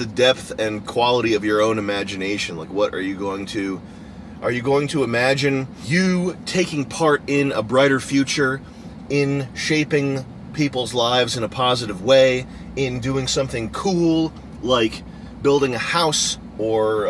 the depth and quality of your own imagination. Like, what are you going to imagine you taking part in a brighter future, in shaping people's lives in a positive way, in doing something cool like building a house, or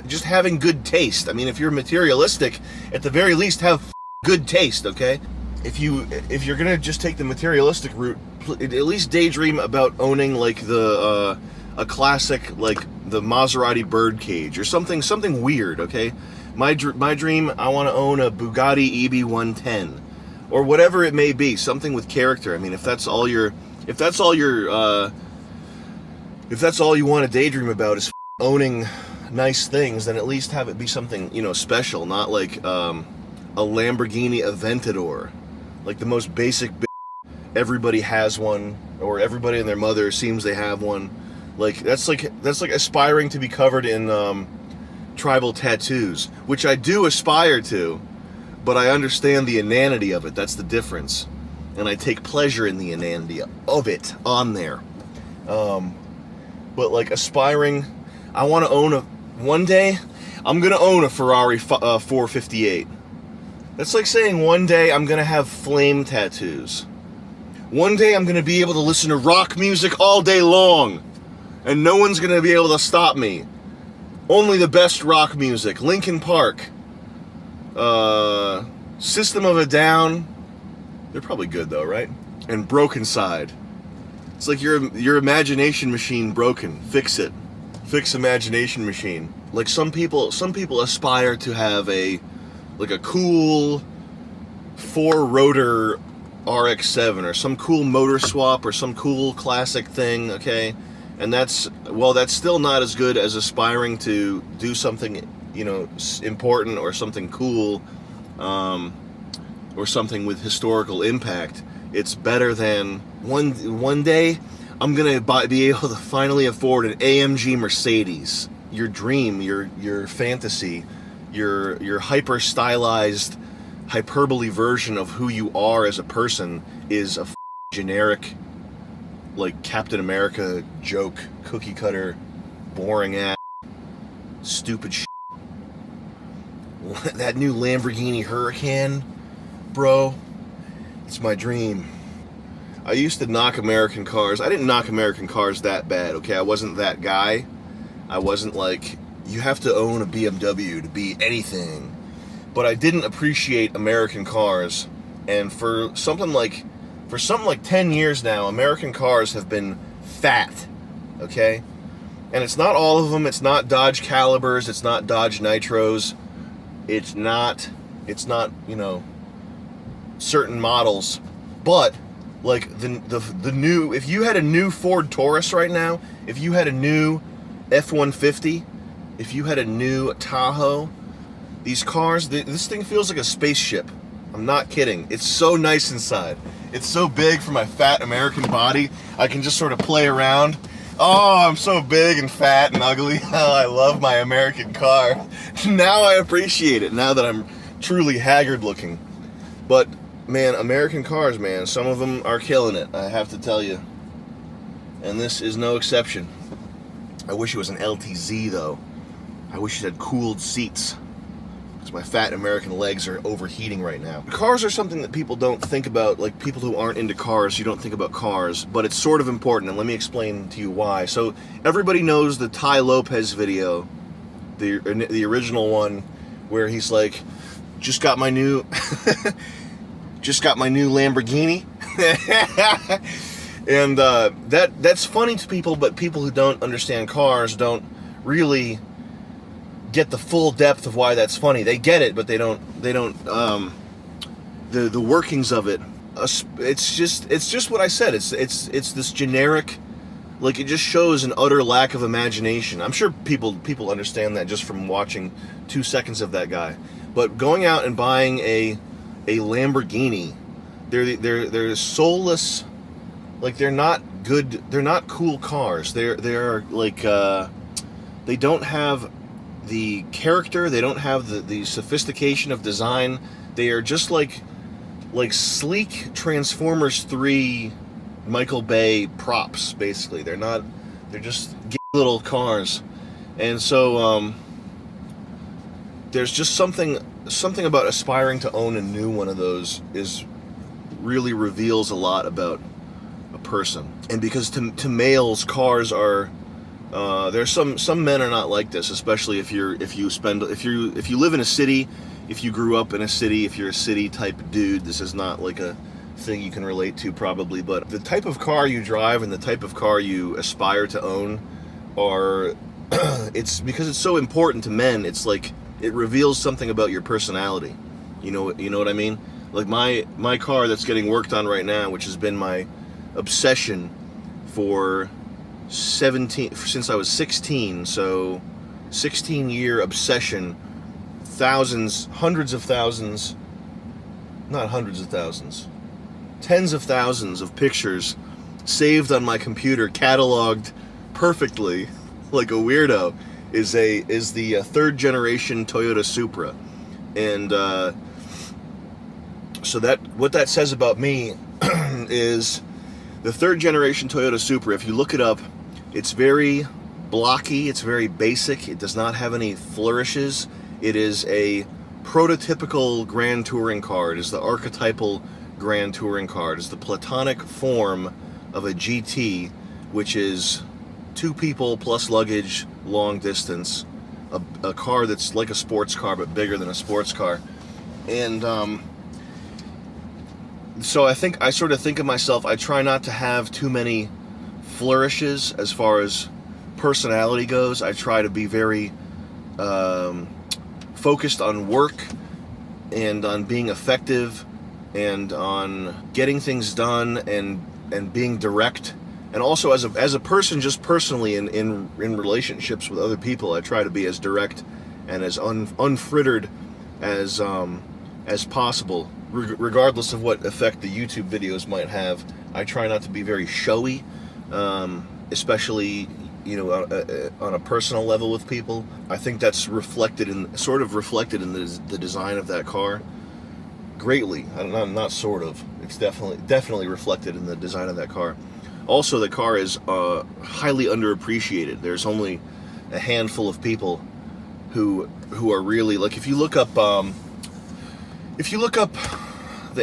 just having good taste. I mean, if you're materialistic, at the very least have good taste, okay? If you're gonna just take the materialistic route, at least daydream about owning like a classic, like the Maserati birdcage or something weird, okay? My dream, I want to own a Bugatti EB110 or whatever it may be, something with character. I mean, if that's all you want to daydream about is owning nice things, then at least have it be something, special, not like a Lamborghini Aventador, like the most basic everybody has one, or everybody and their mother seems they have one. Like that's like aspiring to be covered in tribal tattoos, which I do aspire to, but I understand the inanity of it. That's the difference, and I take pleasure in the inanity of it on there. But like aspiring, I want to own one day I'm gonna own a Ferrari 458. That's like saying one day I'm gonna have flame tattoos. One day I'm gonna be able to listen to rock music all day long, and no one's gonna be able to stop me. Only the best rock music. Linkin Park, System of a Down. They're probably good though, right? And Broken Side. It's like your imagination machine broken. Fix it. Fix imagination machine. Like some people aspire to have a cool 4-rotor RX-7 or some cool motor swap or some cool classic thing, okay? And that's still not as good as aspiring to do something, important or something cool, or something with historical impact. It's better than one day I'm gonna be able to finally afford an AMG Mercedes. Your dream, your fantasy, your hyper stylized hyperbole version of who you are as a person is a generic, like Captain America joke, cookie cutter, boring ass, stupid shit. That new Lamborghini Huracan, bro, it's my dream. I used to knock American cars. I didn't knock American cars that bad, okay? I wasn't that guy. I wasn't like, you have to own a BMW to be anything. But I didn't appreciate American cars. And for something like 10 years now, American cars have been fat, okay? And it's not all of them. It's not Dodge Calibers. It's not Dodge Nitros. It's not, certain models. But like the new, if you had a new Ford Taurus right now, if you had a new F-150, if you had a new Tahoe, these cars, this thing feels like a spaceship. I'm not kidding. It's so nice inside. It's so big for my fat American body. I can just sort of play around. Oh, I'm so big and fat and ugly. Oh, I love my American car. Now I appreciate it, now that I'm truly haggard looking. But man, American cars, man, some of them are killing it, I have to tell you. And this is no exception. I wish it was an LTZ though. I wish it had cooled seats, because my fat American legs are overheating right now. Cars are something that people don't think about, like people who aren't into cars, you don't think about cars, but it's sort of important, and let me explain to you why. So everybody knows the Ty Lopez video, the original one, where he's like, just got my new Lamborghini. And that's funny to people, but people who don't understand cars don't really get the full depth of why that's funny. They get it, but they don't the workings of it. It's just what I said. It's this generic, like, it just shows an utter lack of imagination. I'm sure people understand that just from watching 2 seconds of that guy. But going out and buying a Lamborghini, they're soulless. Like, they're not good. They're not cool cars. They're like they don't have the character. They don't have the sophistication of design. They are just like sleek Transformers 3 Michael Bay props, basically. They're They're just little cars. And so there's just something about aspiring to own a new one of those really reveals a lot about a person. And because to males, cars are there's some men are not like this, especially if you live in a city, if you grew up in a city, if you're a city type dude. This is not like a thing you can relate to probably, but the type of car you drive and the type of car you aspire to own are it's because it's so important to men. It's like it reveals something about your personality. You know what I mean? Like my car that's getting worked on right now, which has been my obsession for since I was 16, so 16-year obsession, hundreds of thousands, not hundreds of thousands, tens of thousands of pictures saved on my computer, cataloged perfectly like a weirdo, is the third generation Toyota Supra. And so what that says about me is the third generation Toyota Supra, if you look it up, it's very blocky, it's very basic, it does not have any flourishes. It is a prototypical grand touring car. It is the archetypal grand touring car. It is the platonic form of a GT, which is 2 people plus luggage, long distance, a car that's like a sports car but bigger than a sports car. And so I sort of think of myself, I try not to have too many flourishes as far as personality goes. I try to be very focused on work and on being effective and on getting things done and being direct. And also as a person, just personally in relationships with other people, I try to be as direct and as unfrittered as possible, regardless of what effect the YouTube videos might have. I try not to be very showy, especially on a personal level with people. I think that's reflected in the design of that car greatly. Not sort of. It's definitely reflected in the design of that car. Also, the car is highly underappreciated. There's only a handful of people who are really, like, if you look up the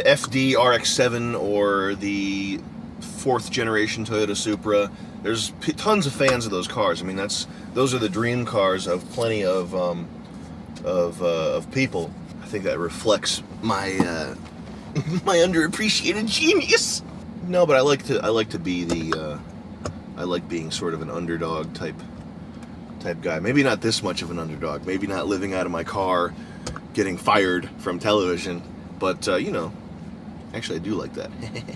FD RX-7 or the 4th generation Toyota Supra, there's tons of fans of those cars. I mean, those are the dream cars of plenty of people. I think that reflects my my underappreciated genius. No, but I like to be I like being sort of an underdog type guy. Maybe not this much of an underdog. Maybe not living out of my car, getting fired from television. But actually, I do like that.